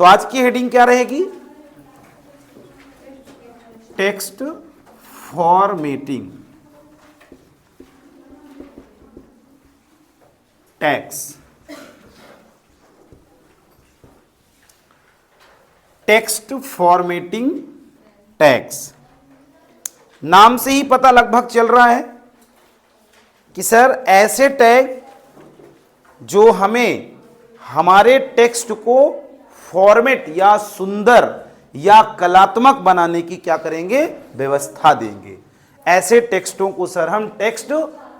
तो आज की हेडिंग क्या रहेगी? Text formatting tags. Text formatting tags, नाम से ही पता लगभग चल रहा है कि सर ऐसे टैग जो हमें हमारे टेक्स्ट को फॉर्मेट या सुंदर या कलात्मक बनाने की क्या करेंगे? व्यवस्था देंगे। ऐसे टेक्स्टों को सर हम टेक्स्ट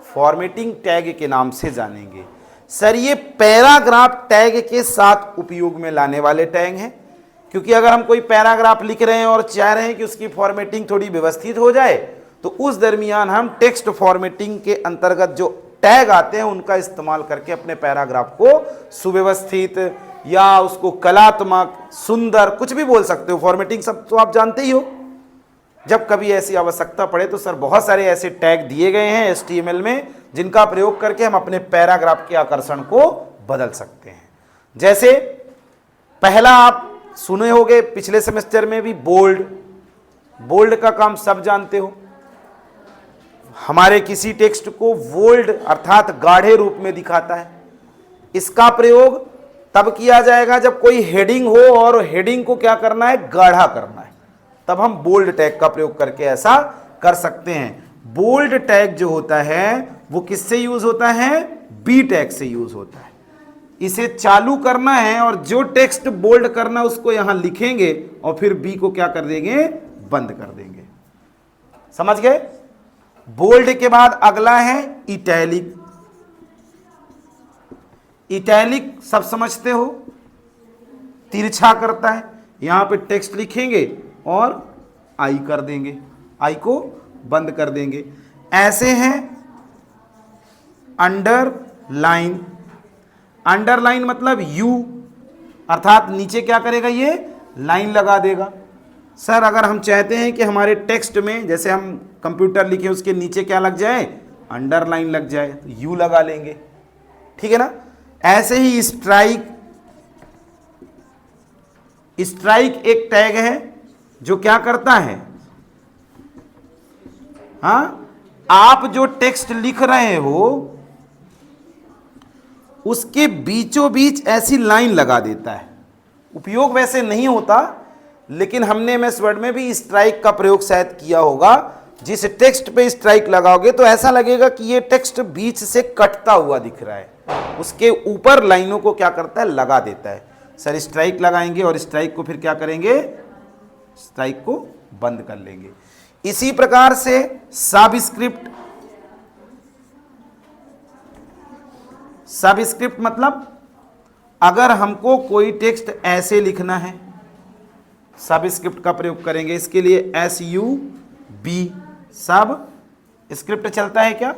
फॉर्मेटिंग टैग के नाम से जानेंगे। सर ये पैराग्राफ टैग के साथ उपयोग में लाने वाले टैग हैं, क्योंकि अगर हम कोई पैराग्राफ लिख रहे हैं और चाह रहे हैं कि उसकी फॉर्मेटिंग थोड़ी व्यवस्थित हो जाए, तो उस दरमियान हम टेक्स्ट फॉर्मेटिंग के अंतर्गत जो टैग आते हैं उनका इस्तेमाल करके अपने पैराग्राफ को सुव्यवस्थित या उसको कलात्मक, सुंदर, कुछ भी बोल सकते हो। फॉर्मेटिंग सब तो आप जानते ही हो। जब कभी ऐसी आवश्यकता पड़े तो सर बहुत सारे ऐसे टैग दिए गए हैं HTML में, जिनका प्रयोग करके हम अपने पैराग्राफ के आकर्षण को बदल सकते हैं। जैसे पहला आप सुने होंगे पिछले सेमेस्टर में भी, बोल्ड का काम सब जानते हो। हमारे किसी टेक्स्ट को बोल्ड अर्थात गाढ़े रूप में दिखाता है। इसका प्रयोग तब किया जाएगा जब कोई हेडिंग हो और हेडिंग को क्या करना है? गाढ़ा करना है। तब हम बोल्ड टैग का प्रयोग करके ऐसा कर सकते हैं। बोल्ड टैग जो होता है वो किससे यूज होता है? बी टैग से यूज होता है। इसे चालू करना है और जो टेक्स्ट बोल्ड करना है उसको यहां लिखेंगे और फिर बी को क्या कर देंगे? बंद कर देंगे। समझ गए? बोल्ड के बाद अगला है इटैलिक। इटैलिक सब समझते हो, तिरछा करता है। यहां पे टेक्स्ट लिखेंगे और आई कर देंगे, आई को बंद कर देंगे। ऐसे हैं अंडरलाइन। अंडरलाइन मतलब यू, अर्थात नीचे क्या करेगा? ये लाइन लगा देगा। सर अगर हम चाहते हैं कि हमारे टेक्स्ट में, जैसे हम कंप्यूटर लिखे उसके नीचे क्या लग जाए? अंडरलाइन लग जाए, तो यू लगा लेंगे। ठीक है ना? ऐसे ही स्ट्राइक एक टैग है जो क्या करता है? आप जो टेक्स्ट लिख रहे हो उसके बीचों बीच ऐसी लाइन लगा देता है। उपयोग वैसे नहीं होता, लेकिन हमने MS वर्ड में भी स्ट्राइक का प्रयोग शायद किया होगा। जिस टेक्स्ट पे स्ट्राइक लगाओगे तो ऐसा लगेगा कि ये टेक्स्ट बीच से कटता हुआ दिख रहा है। उसके ऊपर लाइनों को क्या करता है? लगा देता है। सर स्ट्राइक लगाएंगे और स्ट्राइक को फिर क्या करेंगे? स्ट्राइक को बंद कर लेंगे। इसी प्रकार से सबस्क्रिप्ट मतलब अगर हमको कोई टेक्स्ट ऐसे लिखना है, सबस्क्रिप्ट का प्रयोग करेंगे। इसके लिए SUB सब स्क्रिप्ट चलता है क्या?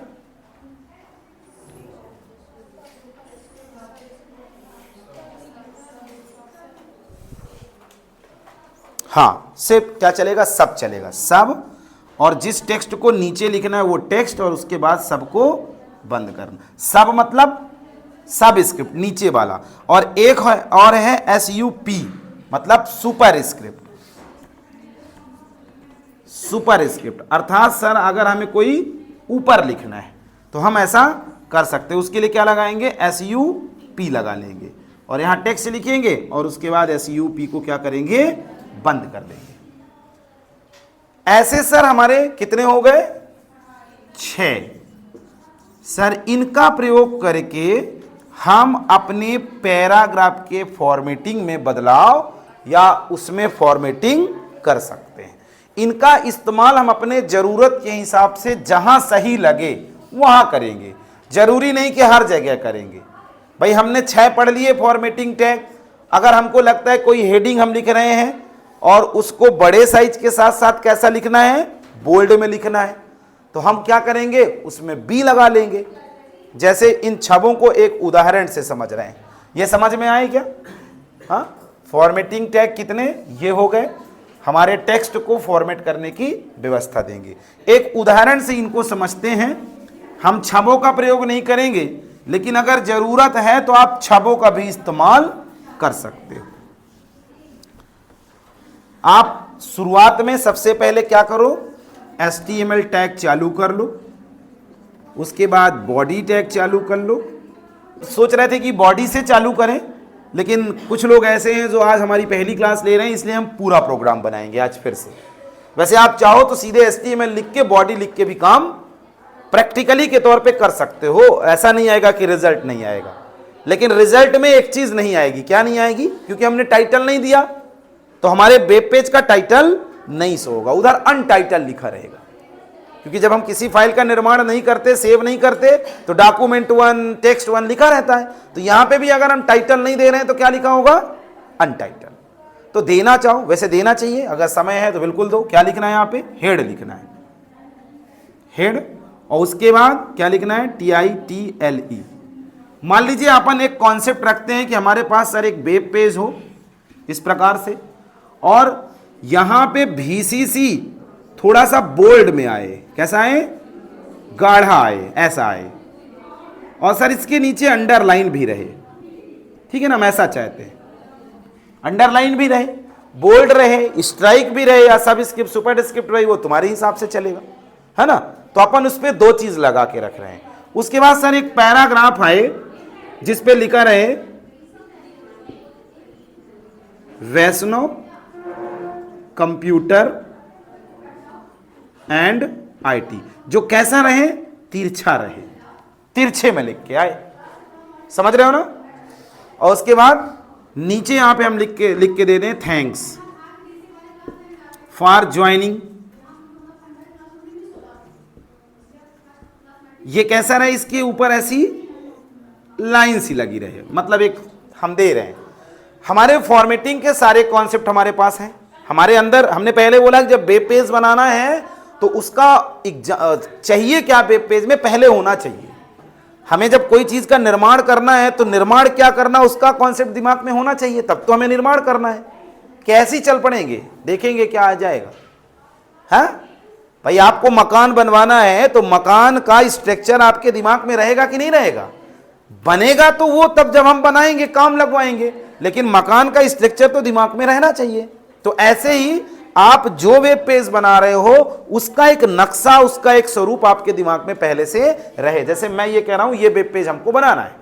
हाँ, सिर्फ क्या चलेगा? सब चलेगा। सब, और जिस टेक्स्ट को नीचे लिखना है वो टेक्स्ट, और उसके बाद सबको बंद करना। सब मतलब सब स्क्रिप्ट, नीचे वाला। और एक है और है SUP मतलब सुपर स्क्रिप्ट। सुपर स्क्रिप्ट अर्थात सर अगर हमें कोई ऊपर लिखना है तो हम ऐसा कर सकते हैं। उसके लिए क्या लगाएंगे? SUP लगा लेंगे और यहां टेक्स्ट लिखेंगे और उसके बाद SUP को क्या करेंगे? बंद कर देंगे। ऐसे सर हमारे कितने हो गए? 6। सर इनका प्रयोग करके हम अपने पैराग्राफ के फॉर्मेटिंग में बदलाव या उसमें फॉर्मेटिंग कर सकते हैं। इनका इस्तेमाल हम अपने जरूरत के हिसाब से जहां सही लगे वहां करेंगे। जरूरी नहीं कि हर जगह करेंगे। भाई हमने 6 पढ़ लिए फॉर्मेटिंग टैग। अगर हमको लगता है कोई हेडिंग हम लिख रहे हैं और उसको बड़े साइज के साथ साथ कैसा लिखना है? बोल्ड में लिखना है, तो हम क्या करेंगे? उसमें बी लगा लेंगे। जैसे इन छबों को एक उदाहरण से समझ रहे हैं। ये समझ में आए क्या? हाँ, फॉर्मेटिंग टैग कितने? ये हो गए। हमारे टेक्स्ट को फॉर्मेट करने की व्यवस्था देंगे। एक उदाहरण से इनको समझते हैं। हम छबों का प्रयोग नहीं करेंगे, लेकिन अगर जरूरत है तो आप छबों का भी इस्तेमाल कर सकते हो। आप शुरुआत में सबसे पहले क्या करो, HTML टैग चालू कर लो, उसके बाद बॉडी टैग चालू कर लो। सोच रहे थे कि बॉडी से चालू करें, लेकिन कुछ लोग ऐसे हैं जो आज हमारी पहली क्लास ले रहे हैं, इसलिए हम पूरा प्रोग्राम बनाएंगे आज फिर से। वैसे आप चाहो तो सीधे HTML लिख के बॉडी लिख के भी काम प्रैक्टिकली के तौर पे कर सकते हो, ऐसा नहीं आएगा कि रिजल्ट नहीं आएगा। लेकिन रिजल्ट में एक चीज नहीं आएगी, क्या नहीं आएगी, क्योंकि हमने टाइटल नहीं दिया तो हमारे वेब पेज का टाइटल नहीं शो होगा, उधर अनटाइटल लिखा रहेगा। क्योंकि जब हम किसी फाइल का निर्माण नहीं करते, सेव नहीं करते, तो डॉक्यूमेंट 1 टेक्स्ट 1 लिखा रहता है। तो यहां पे भी अगर हम टाइटल नहीं दे रहे हैं तो क्या लिखा होगा, अनटाइटल। तो देना चाहो वैसे देना चाहिए, अगर समय है तो बिल्कुल दो। क्या लिखना है यहाँ पे, हेड लिखना है, हेड, और उसके बाद क्या लिखना है, TITLE। मान लीजिए अपन एक कॉन्सेप्ट रखते हैं कि हमारे पास सर एक वेब पेज हो इस प्रकार से, और यहां पे VCC थोड़ा सा बोल्ड में आए, कैसा आए, गाढ़ा आए, ऐसा आए, और सर इसके नीचे अंडरलाइन भी रहे, ठीक है ना, हम ऐसा चाहते हैं, अंडरलाइन भी रहे, बोल्ड रहे, स्ट्राइक भी रहे, या सब स्क्रिप्ट सुपर स्क्रिप्ट रही, वो तुम्हारे हिसाब से चलेगा, है ना। तो अपन उस पर दो चीज लगा के रख रहे हैं। उसके बाद सर एक पैराग्राफ आए जिस पे लिखा रहे वैष्णव कंप्यूटर एंड IT, जो कैसा रहे, तिरछा रहे, तिरछे में लिख के आए, समझ रहे हो ना। और उसके बाद नीचे यहां पे हम लिख के दे दें थैंक्स फॉर ज्वाइनिंग। ये कैसा रहे, इसके ऊपर ऐसी लाइन सी लगी रहे, मतलब एक हम दे रहे हैं। हमारे फॉर्मेटिंग के सारे कॉन्सेप्ट हमारे पास हैं, हमारे अंदर। हमने पहले बोला कि जब वेब पेज बनाना है तो उसका चाहिए क्या, वेब पेज में पहले होना चाहिए। हमें जब कोई चीज का निर्माण करना है तो निर्माण क्या करना, उसका कॉन्सेप्ट दिमाग में होना चाहिए, तब तो हमें निर्माण करना है। कैसे चल पड़ेंगे, देखेंगे क्या आ जाएगा, है भाई। आपको मकान बनवाना है तो मकान का स्ट्रक्चर आपके दिमाग में रहेगा कि नहीं रहेगा, बनेगा तो वो तब जब हम बनाएंगे, काम लगवाएंगे, लेकिन मकान का स्ट्रक्चर तो दिमाग में रहना चाहिए। तो ऐसे ही आप जो वेब पेज बना रहे हो उसका एक नक्शा, उसका एक स्वरूप आपके दिमाग में पहले से रहे। जैसे मैं ये कह रहा हूं ये वेब पेज हमको बनाना है,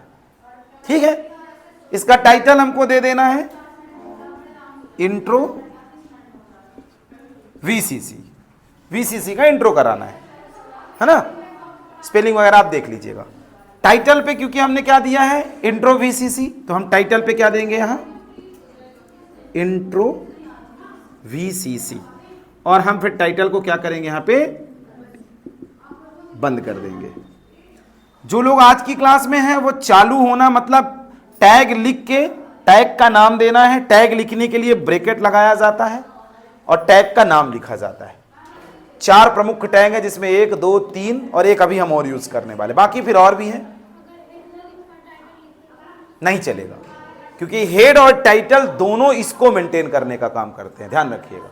ठीक है, इसका टाइटल हमको दे देना है इंट्रो VCC का इंट्रो कराना है ना। स्पेलिंग वगैरह आप देख लीजिएगा। टाइटल पे क्योंकि हमने क्या दिया है, इंट्रो VCC, तो हम टाइटल पे क्या देंगे, यहां इंट्रो VCC, और हम फिर टाइटल को क्या करेंगे, यहां पे बंद कर देंगे। जो लोग आज की क्लास में हैं वो चालू होना, मतलब टैग लिख के टैग का नाम देना है। टैग लिखने के लिए ब्रैकेट लगाया जाता है और टैग का नाम लिखा जाता है। 4 प्रमुख टैग हैं, जिसमें 1, 2, 3 और एक अभी हम और यूज करने वाले, बाकी फिर और भी हैं, नहीं चलेगा, क्योंकि हेड और टाइटल दोनों इसको मेंटेन करने का काम करते हैं, ध्यान रखिएगा।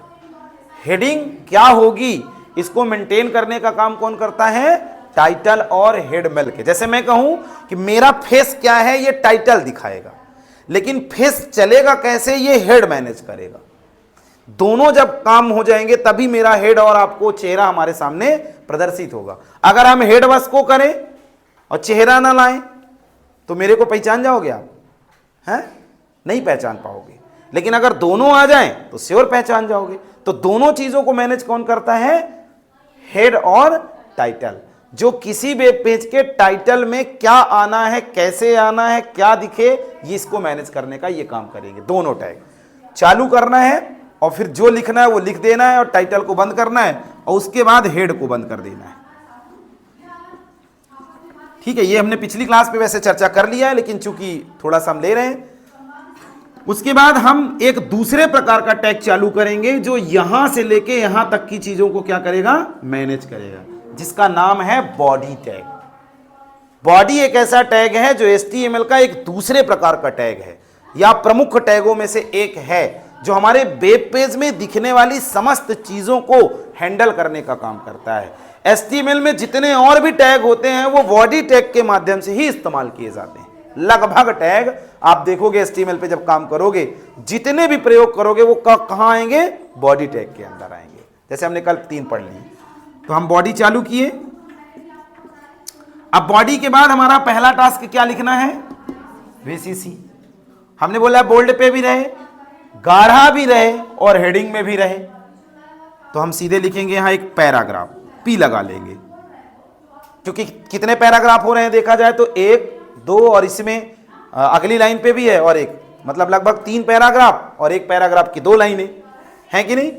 हेडिंग क्या होगी, इसको मेंटेन करने का काम कौन करता है, टाइटल और हेड मिल के। जैसे मैं कहूं कि मेरा फेस क्या है, ये टाइटल दिखाएगा, लेकिन फेस चलेगा कैसे, ये हेड मैनेज करेगा। दोनों जब काम हो जाएंगे तभी मेरा हेड और आपको चेहरा हमारे सामने प्रदर्शित होगा। अगर हम हेड बस को करें और चेहरा ना लाएं तो मेरे को पहचान जाओगे आप, हैं, नहीं पहचान पाओगे। लेकिन अगर दोनों आ जाएं तो श्योर पहचान जाओगे। तो दोनों चीजों को मैनेज कौन करता है, हेड और टाइटल। जो किसी वेब पेज के टाइटल में क्या आना है, कैसे आना है, क्या दिखे, ये इसको मैनेज करने का ये काम करेंगे। दोनों टैग चालू करना है और फिर जो लिखना है वो लिख देना है, और टाइटल को बंद करना है, और उसके बाद हेड को बंद कर देना है। ठीक है, ये हमने पिछली क्लास पे वैसे चर्चा कर लिया है, लेकिन चूंकि थोड़ा सा हम ले रहे हैं। उसके बाद हम एक दूसरे प्रकार का टैग चालू करेंगे जो यहां से लेके यहां तक की चीजों को क्या करेगा, मैनेज करेगा, जिसका नाम है बॉडी टैग। बॉडी एक ऐसा टैग है जो HTML का एक दूसरे प्रकार का टैग है, या प्रमुख टैगों में से एक है, जो हमारे वेब पेज में दिखने वाली समस्त चीजों को हैंडल करने का काम करता है। HTML में जितने और भी टैग होते हैं वो बॉडी टैग के माध्यम से ही इस्तेमाल किए जाते हैं। लगभग टैग आप देखोगे HTML पे जब काम करोगे, जितने भी प्रयोग करोगे वो कहां आएंगे, बॉडी टैग के अंदर आएंगे। जैसे हमने कल 3 पढ़ ली, तो हम बॉडी चालू किए। अब बॉडी के बाद हमारा पहला टास्क क्या लिखना है, VCC। हमने बोला बोल्ड पे भी रहे, गाढ़ा भी रहे और हेडिंग में भी रहे, तो हम सीधे लिखेंगे यहां एक पैराग्राफ, P लगा लेंगे। क्योंकि कितने पैराग्राफ हो रहे हैं देखा जाए तो 1, 2 और इसमें अगली लाइन पे भी है और एक, मतलब लगभग 3 पैराग्राफ और एक पैराग्राफ की 2 लाइनें हैं कि नहीं।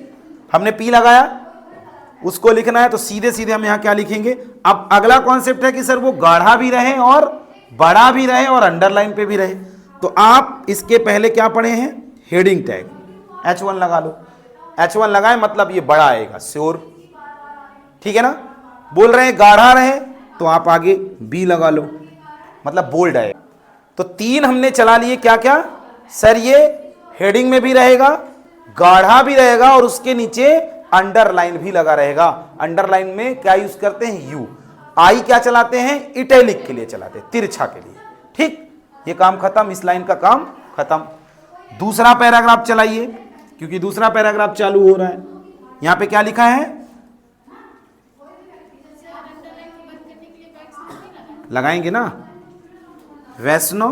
हमने P लगाया, उसको लिखना है तो सीधे सीधे हम यहां क्या लिखेंगे। अब अगला कॉन्सेप्ट है कि सर वो गाढ़ा भी रहे और बड़ा भी रहे और अंडरलाइन पे भी रहे, तो आप इसके पहले क्या पढ़े हैं, हेडिंग टैग H1 लगा लो। H1 लगाए मतलब ये बड़ा आएगा, श्योर, ठीक है ना। बोल रहे हैं गाढ़ा रहे तो आप आगे B लगा लो, मतलब बोल्ड आएगा। तो 3 हमने चला लिए, क्या क्या सर, ये हेडिंग में भी रहेगा, गाढ़ा भी रहेगा और उसके नीचे अंडरलाइन भी लगा रहेगा। अंडरलाइन में क्या यूज करते हैं, यू। आई क्या चलाते हैं, इटैलिक के लिए चलाते हैं, तिरछा के लिए, ठीक। ये काम खत्म, इस लाइन का काम खत्म। दूसरा पैराग्राफ चलाइए, क्योंकि दूसरा पैराग्राफ चालू हो रहा है। यहां पे क्या लिखा है, लगाएंगे ना, वैष्णो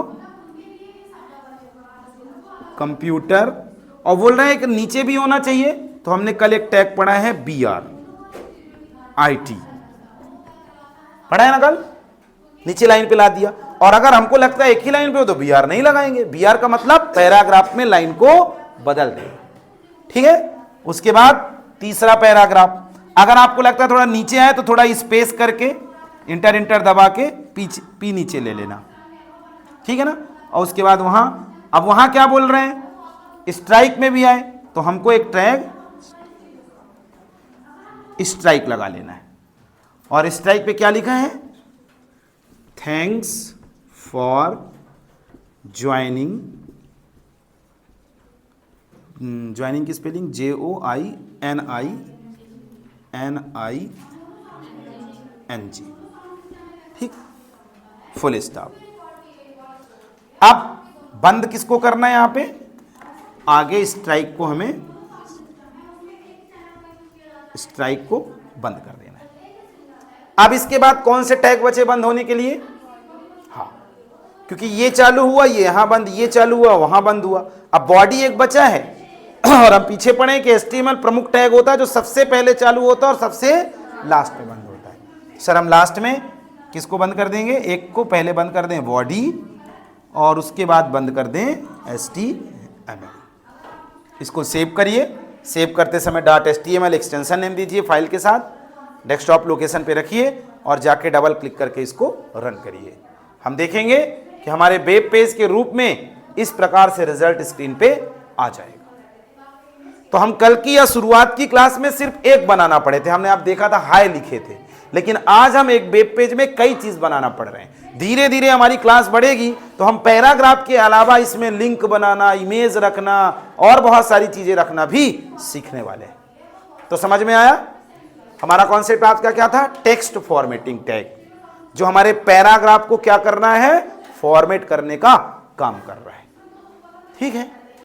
कंप्यूटर, और बोल रहे हैं कि नीचे भी होना चाहिए, तो हमने कल एक टैग पढ़ा है BRIT, पढ़ा है ना कल, नीचे लाइन पे ला दिया। और अगर हमको लगता है एक ही लाइन पे हो तो BR नहीं लगाएंगे, BR का मतलब पैराग्राफ में लाइन को बदल देगा, ठीक है। उसके बाद तीसरा पैराग्राफ, अगर आपको लगता है थोड़ा नीचे आए तो थोड़ा स्पेस करके इंटर दबा के P नीचे ले लेना, ठीक है ना। और उसके बाद वहां, अब वहां क्या बोल रहे हैं, स्ट्राइक में भी आए तो हमको एक टैग स्ट्राइक लगा लेना है। और स्ट्राइक पे क्या लिखा है, थैंक्स फॉर ज्वाइनिंग, ज्वाइनिंग की स्पेलिंग JOINING, ठीक, फुल स्टॉप। अब बंद किसको करना है, यहां पे आगे स्ट्राइक को, हमें स्ट्राइक को बंद कर देना है। अब इसके बाद कौन से टैग बचे बंद होने के लिए, हाँ, क्योंकि ये चालू हुआ, ये यहां बंद, ये चालू हुआ, वहां बंद हुआ। अब बॉडी एक बचा है और हम पीछे पढ़े कि HTML प्रमुख टैग होता है जो सबसे पहले चालू होता है और सबसे लास्ट में बंद होता है। सर हम लास्ट में किसको बंद कर देंगे, एक को पहले बंद कर दें बॉडी और उसके बाद बंद कर दें HTML। इसको सेव करिए, सेव करते समय .html एक्सटेंशन नेम दीजिए फाइल के साथ, डेस्कटॉप लोकेशन पे रखिए और जाके डबल क्लिक करके इसको रन करिए। हम देखेंगे कि हमारे वेब पेज के रूप में इस प्रकार से रिजल्ट स्क्रीन पे आ जाएगा। तो हम कल की या शुरुआत की क्लास में सिर्फ एक बनाना पड़े थे, हमने आप देखा था हाय लिखे थे, लेकिन आज हम एक वेब पेज में कई चीज बनाना पड़ रहे हैं। धीरे धीरे हमारी क्लास बढ़ेगी तो हम पैराग्राफ के अलावा इसमें लिंक बनाना, इमेज रखना और बहुत सारी चीजें रखना भी सीखने वाले हैं। तो समझ में आया, हमारा कॉन्सेप्ट आज का क्या था, टेक्स्ट फॉर्मेटिंग टैग, जो हमारे पैराग्राफ को क्या करना है, फॉर्मेट करने का काम कर रहा है, ठीक है।